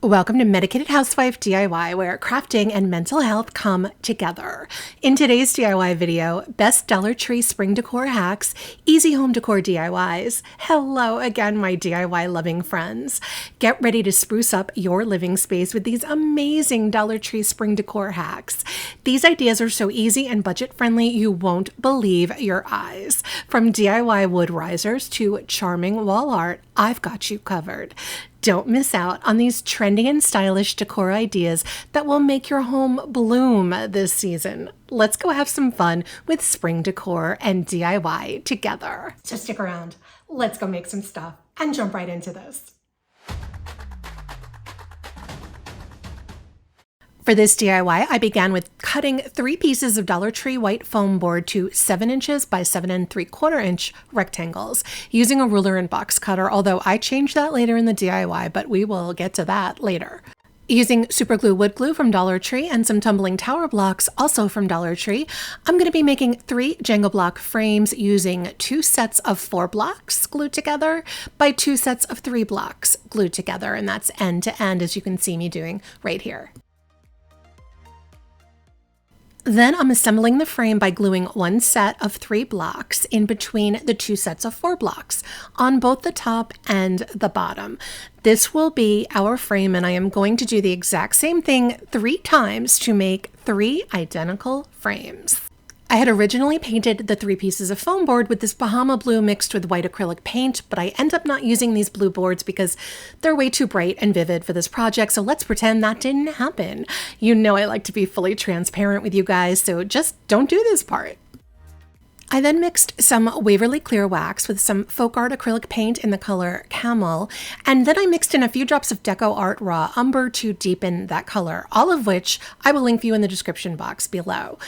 Welcome to Medicated Housewife DIY, where crafting and mental health come together. In today's DIY video, best Dollar Tree spring decor hacks, easy home decor DIYs. Hello again, my DIY loving friends. Get ready to spruce up your living space with these amazing Dollar Tree spring decor hacks. These ideas are so easy and budget friendly, you won't believe your eyes. From DIY wood risers to charming wall art, I've got you covered. Don't miss out on these trendy and stylish decor ideas that will make your home bloom this season. Let's go have some fun with spring decor and DIY together. So stick around. Let's go make some stuff and jump right into this. For this DIY, I began with cutting 3 pieces of Dollar Tree white foam board to 7 inches by 7 3/4 inch rectangles using a ruler and box cutter, although I changed that later in the DIY, but we will get to that later. Using super glue wood glue from Dollar Tree and some tumbling tower blocks also from Dollar Tree, I'm going to be making 3 Jenga block frames using 2 sets of 4 blocks glued together by 2 sets of 3 blocks glued together, and that's end to end, as you can see me doing right here. Then I'm assembling the frame by gluing 1 set of 3 blocks in between the 2 sets of 4 blocks on both the top and the bottom. This will be our frame, and I am going to do the exact same thing 3 times to make 3 identical frames. I had originally painted the 3 pieces of foam board with this Bahama blue mixed with white acrylic paint, but I end up not using these blue boards because they're way too bright and vivid for this project, so let's pretend that didn't happen. You know I like to be fully transparent with you guys, so just don't do this part. I then mixed some Waverly clear wax with some folk art acrylic paint in the color Camel, and then I mixed in a few drops of Deco Art Raw Umber to deepen that color, all of which I will link for you in the description box below.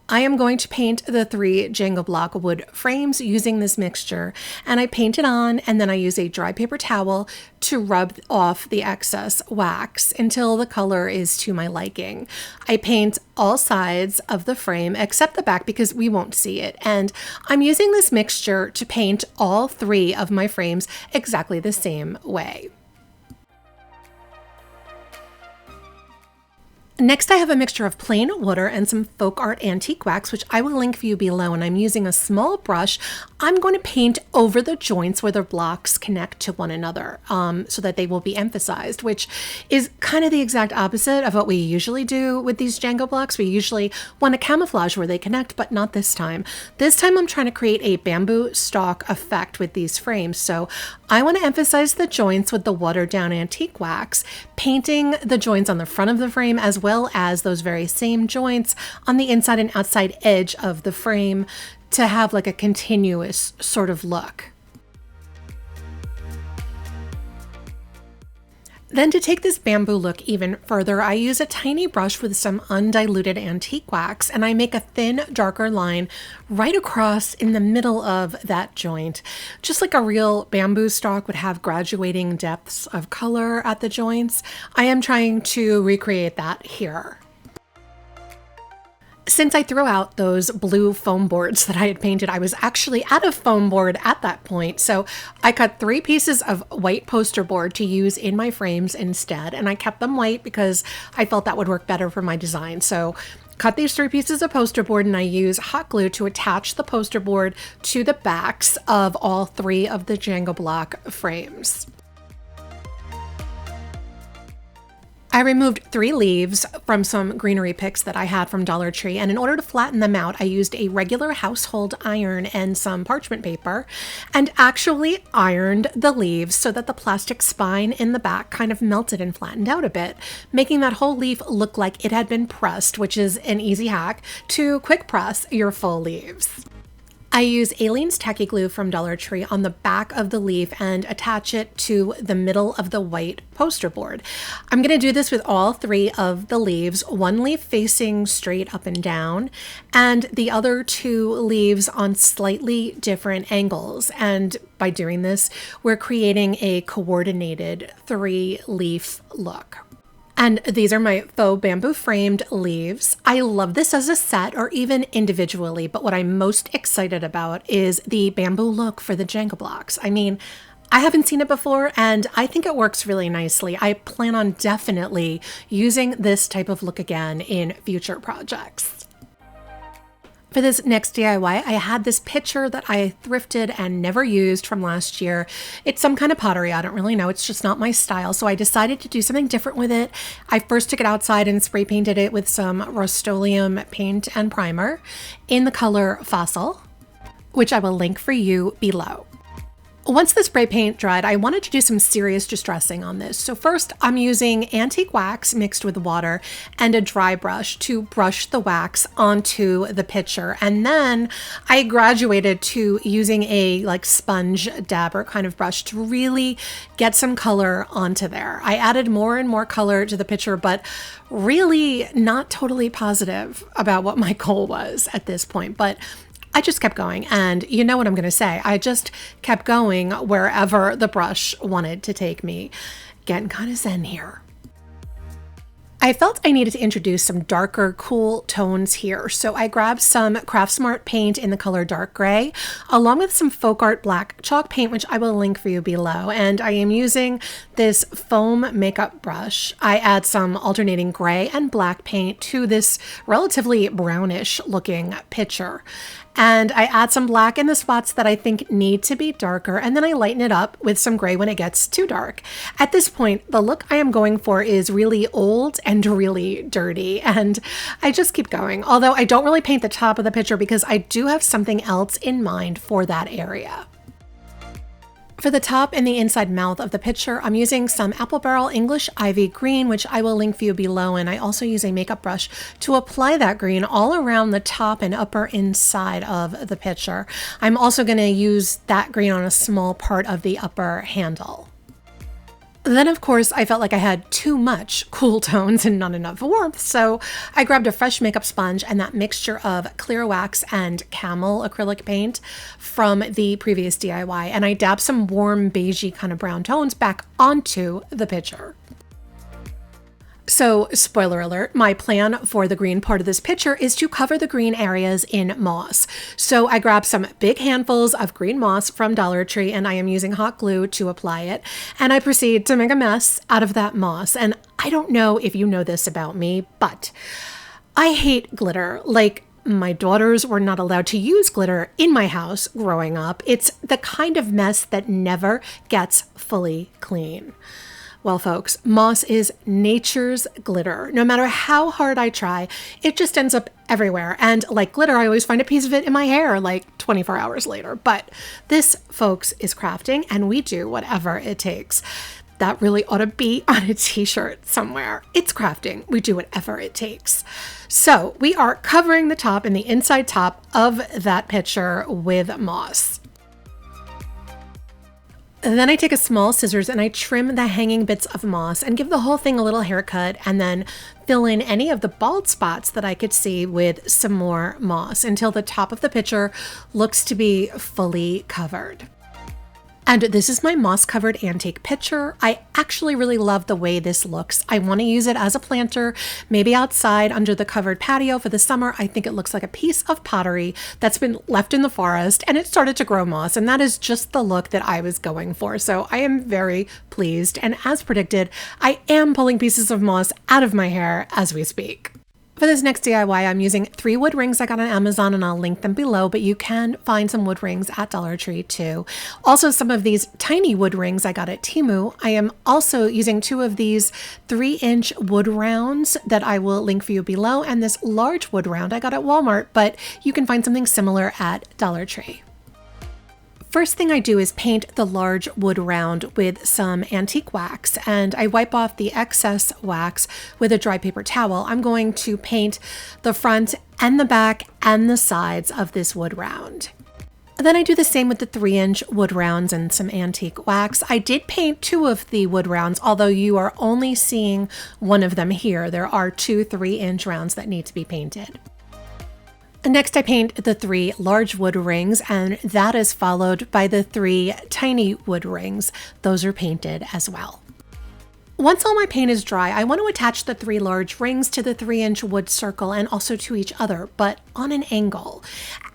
I am going to paint the 3 Jenga block wood frames using this mixture, and I paint it on, and then I use a dry paper towel to rub off the excess wax until the color is to my liking. I paint all sides of the frame except the back because we won't see it, and I'm using this mixture to paint all 3 of my frames exactly the same way. Next, I have a mixture of plain water and some folk art antique wax, which I will link for you below, and I'm using a small brush. I'm going to paint over the joints where the blocks connect to one another so that they will be emphasized, which is kind of the exact opposite of what we usually do with these Jenga blocks. We usually want to camouflage where they connect, but not this time. This time I'm trying to create a bamboo stalk effect with these frames, so I want to emphasize the joints with the watered down antique wax, painting the joints on the front of the frame as well as those very same joints on the inside and outside edge of the frame to have like a continuous sort of look. Then to take this bamboo look even further, I use a tiny brush with some undiluted antique wax, and I make a thin, darker line right across in the middle of that joint. Just like a real bamboo stalk would have graduating depths of color at the joints, I am trying to recreate that here. Since I threw out those blue foam boards that I had painted, I was actually out of foam board at that point. So I cut 3 pieces of white poster board to use in my frames instead. And I kept them white because I felt that would work better for my design. So cut these 3 pieces of poster board, and I use hot glue to attach the poster board to the backs of all 3 of the Jenga block frames. I removed 3 leaves from some greenery picks that I had from Dollar Tree, and in order to flatten them out, I used a regular household iron and some parchment paper and actually ironed the leaves so that the plastic spine in the back kind of melted and flattened out a bit, making that whole leaf look like it had been pressed, which is an easy hack to quick press your full leaves. I use Ailenes Tacky glue from Dollar Tree on the back of the leaf and attach it to the middle of the white poster board. I'm going to do this with all 3 of the leaves, 1 leaf facing straight up and down, and the other 2 leaves on slightly different angles. And by doing this, we're creating a coordinated 3-leaf look. And these are my faux bamboo framed leaves. I love this as a set or even individually, but what I'm most excited about is the bamboo look for the Jenga blocks. I mean, I haven't seen it before, and I think it works really nicely. I plan on definitely using this type of look again in future projects. For this next DIY, I had this pitcher that I thrifted and never used from last year. It's some kind of pottery, I don't really know. It's just not my style, so I decided to do something different with it. I first took it outside and spray painted it with some Rust-Oleum paint and primer in the color Fossil, which I will link for you below. Once the spray paint dried, I wanted to do some serious distressing on this. So first, I'm using antique wax mixed with water and a dry brush to brush the wax onto the pitcher. And then I graduated to using a sponge dabber kind of brush to really get some color onto there. I added more and more color to the pitcher, but really not totally positive about what my goal was at this point. But I just kept going, and you know what I'm going to say. I just kept going wherever the brush wanted to take me. Getting kind of zen here. I felt I needed to introduce some darker, cool tones here, so I grabbed some Craft Smart paint in the color dark gray, along with some Folk Art black chalk paint, which I will link for you below. And I am using this foam makeup brush. I add some alternating gray and black paint to this relatively brownish looking pitcher. And I add some black in the spots that I think need to be darker, and then I lighten it up with some gray when it gets too dark. At this point, the look I am going for is really old and really dirty, and I just keep going. Although I don't really paint the top of the picture because I do have something else in mind for that area. For the top and the inside mouth of the pitcher, I'm using some Apple Barrel English Ivy green, which I will link for you below, and I also use a makeup brush to apply that green all around the top and upper inside of the pitcher. I'm also going to use that green on a small part of the upper handle. Then, of course, I felt like I had too much cool tones and not enough warmth, so I grabbed a fresh makeup sponge and that mixture of clear wax and camel acrylic paint from the previous DIY, and I dabbed some warm beigey kind of brown tones back onto the pitcher. So, spoiler alert, my plan for the green part of this pitcher is to cover the green areas in moss. So I grabbed some big handfuls of green moss from Dollar Tree, and I am using hot glue to apply it. And I proceed to make a mess out of that moss. And I don't know if you know this about me, but I hate glitter. My daughters were not allowed to use glitter in my house growing up. It's the kind of mess that never gets fully clean. Well, folks, moss is nature's glitter. No matter how hard I try, it just ends up everywhere. And like glitter, I always find a piece of it in my hair 24 hours later. But this, folks, is crafting, and we do whatever it takes. That really ought to be on a t-shirt somewhere. It's crafting. We do whatever it takes. So we are covering the top and the inside top of that pitcher with moss. And then I take a small scissors and I trim the hanging bits of moss and give the whole thing a little haircut, and then fill in any of the bald spots that I could see with some more moss until the top of the pitcher looks to be fully covered. And this is my moss-covered antique pitcher. I actually really love the way this looks. I want to use it as a planter, maybe outside under the covered patio for the summer. I think it looks like a piece of pottery that's been left in the forest and it started to grow moss, and that is just the look that I was going for. So I am very pleased, and as predicted, I am pulling pieces of moss out of my hair as we speak. For this next DIY, I'm using 3 wood rings I got on Amazon, and I'll link them below, but you can find some wood rings at Dollar Tree too. Also, some of these tiny wood rings I got at Temu. I am also using 2 of these 3-inch wood rounds that I will link for you below, and this large wood round I got at Walmart, but you can find something similar at Dollar Tree. First thing I do is paint the large wood round with some antique wax, and I wipe off the excess wax with a dry paper towel. I'm going to paint the front and the back and the sides of this wood round. Then I do the same with the 3-inch wood rounds and some antique wax. I did paint 2 of the wood rounds, although you are only seeing one of them here. There are 2 3-inch rounds that need to be painted. Next, I paint the 3 large wood rings, and that is followed by the 3 tiny wood rings. Those are painted as well. Once all my paint is dry, I want to attach the 3 large rings to the 3-inch wood circle and also to each other, but on an angle,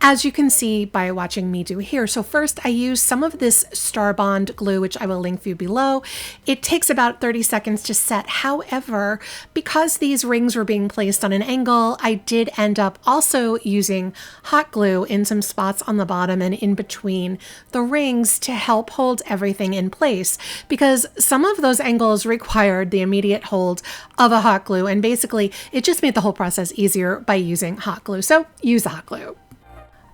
as you can see by watching me do here. So first I use some of this Surebonder glue, which I will link for you below. It takes about 30 seconds to set. However, because these rings were being placed on an angle, I did end up also using hot glue in some spots on the bottom and in between the rings to help hold everything in place, because some of those angles required the immediate hold of a hot glue, and basically it just made the whole process easier by using hot glue. So use the hot glue.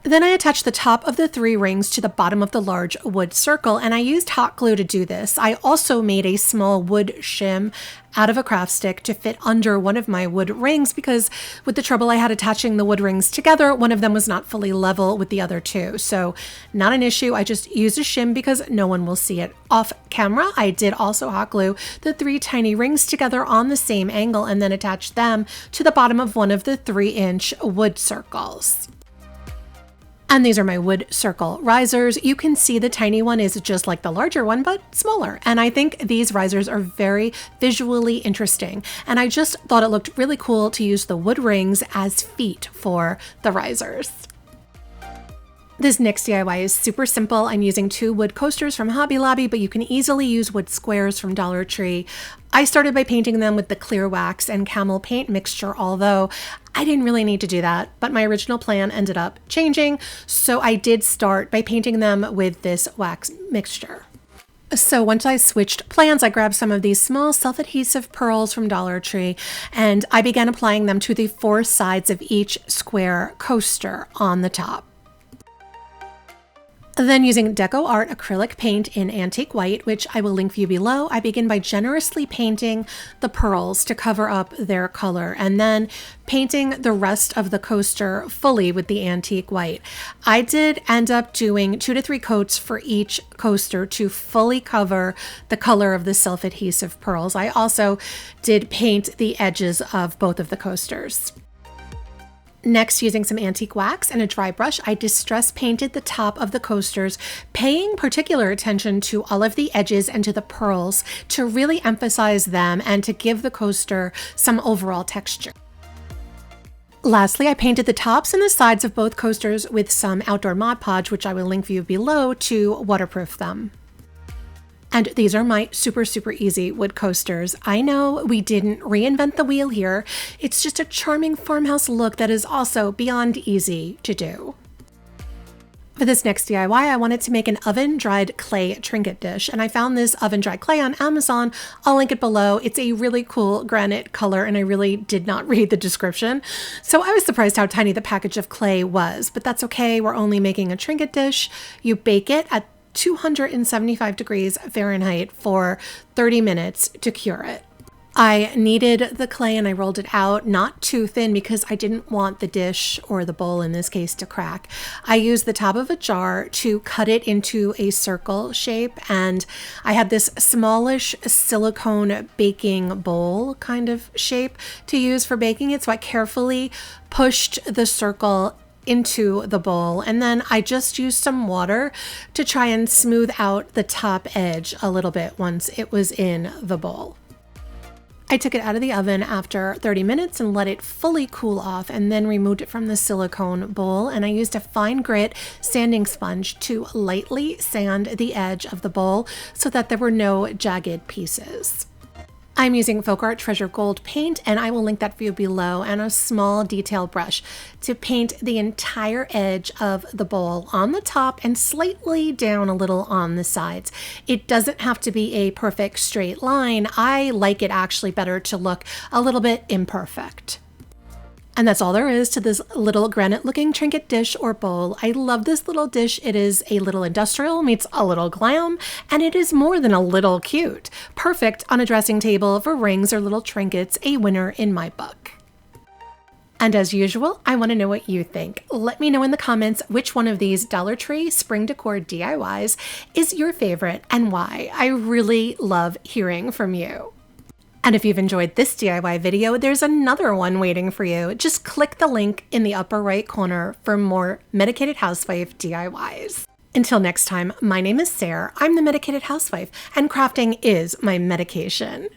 Then I attached the top of the 3 rings to the bottom of the large wood circle, and I used hot glue to do this. I also made a small wood shim out of a craft stick to fit under one of my wood rings, because with the trouble I had attaching the wood rings together, one of them was not fully level with the other 2. So not an issue. I just used a shim because no one will see it off camera. I did also hot glue the 3 tiny rings together on the same angle and then attach them to the bottom of one of the 3-inch wood circles. And these are my wood circle risers. You can see the tiny one is just like the larger one, but smaller. And I think these risers are very visually interesting. And I just thought it looked really cool to use the wood rings as feet for the risers. This next DIY is super simple. I'm using 2 wood coasters from Hobby Lobby, but you can easily use wood squares from Dollar Tree. I started by painting them with the clear wax and camel paint mixture, although I didn't really need to do that, but my original plan ended up changing, so I did start by painting them with this wax mixture. So once I switched plans, I grabbed some of these small self-adhesive pearls from Dollar Tree, and I began applying them to the 4 sides of each square coaster on the top. Then using Deco Art acrylic paint in antique white, which I will link for you below, I begin by generously painting the pearls to cover up their color, and then painting the rest of the coaster fully with the antique white. I did end up doing 2 to 3 coats for each coaster to fully cover the color of the self-adhesive pearls. I also did paint the edges of both of the coasters. Next, using some antique wax and a dry brush, I distress painted the top of the coasters, paying particular attention to all of the edges and to the pearls to really emphasize them and to give the coaster some overall texture. Lastly, I painted the tops and the sides of both coasters with some outdoor Mod Podge, which I will link for you below, to waterproof them. And these are my super, super easy wood coasters. I know we didn't reinvent the wheel here. It's just a charming farmhouse look that is also beyond easy to do. For this next DIY, I wanted to make an oven-dried clay trinket dish, and I found this oven-dried clay on Amazon. I'll link it below. It's a really cool granite color, and I really did not read the description. So I was surprised how tiny the package of clay was, but that's okay. We're only making a trinket dish. You bake it at 275 degrees Fahrenheit for 30 minutes to cure it. I kneaded the clay and I rolled it out, not too thin because I didn't want the dish, or the bowl in this case, to crack. I used the top of a jar to cut it into a circle shape, and I had this smallish silicone baking bowl kind of shape to use for baking it, so I carefully pushed the circle into the bowl, and then I just used some water to try and smooth out the top edge a little bit once it was in the bowl. I took it out of the oven after 30 minutes and let it fully cool off, and then removed it from the silicone bowl, and I used a fine grit sanding sponge to lightly sand the edge of the bowl so that there were no jagged pieces. I'm using Faux Art Treasure Gold paint, and I will link that for you below, and a small detail brush to paint the entire edge of the bowl on the top and slightly down a little on the sides. It doesn't have to be a perfect straight line. I like it actually better to look a little bit imperfect. And that's all there is to this little granite looking trinket dish or bowl. I love this little dish. It is a little industrial meets a little glam, and it is more than a little cute. Perfect on a dressing table for rings or little trinkets, a winner in my book. And as usual, I want to know what you think. Let me know in the comments which one of these Dollar Tree spring decor DIYs is your favorite and why. I really love hearing from you. And if you've enjoyed this DIY video, there's another one waiting for you. Just click the link in the upper right corner for more Medicated Housewife DIYs. Until next time, my name is Sarah. I'm the Medicated Housewife, and crafting is my medication.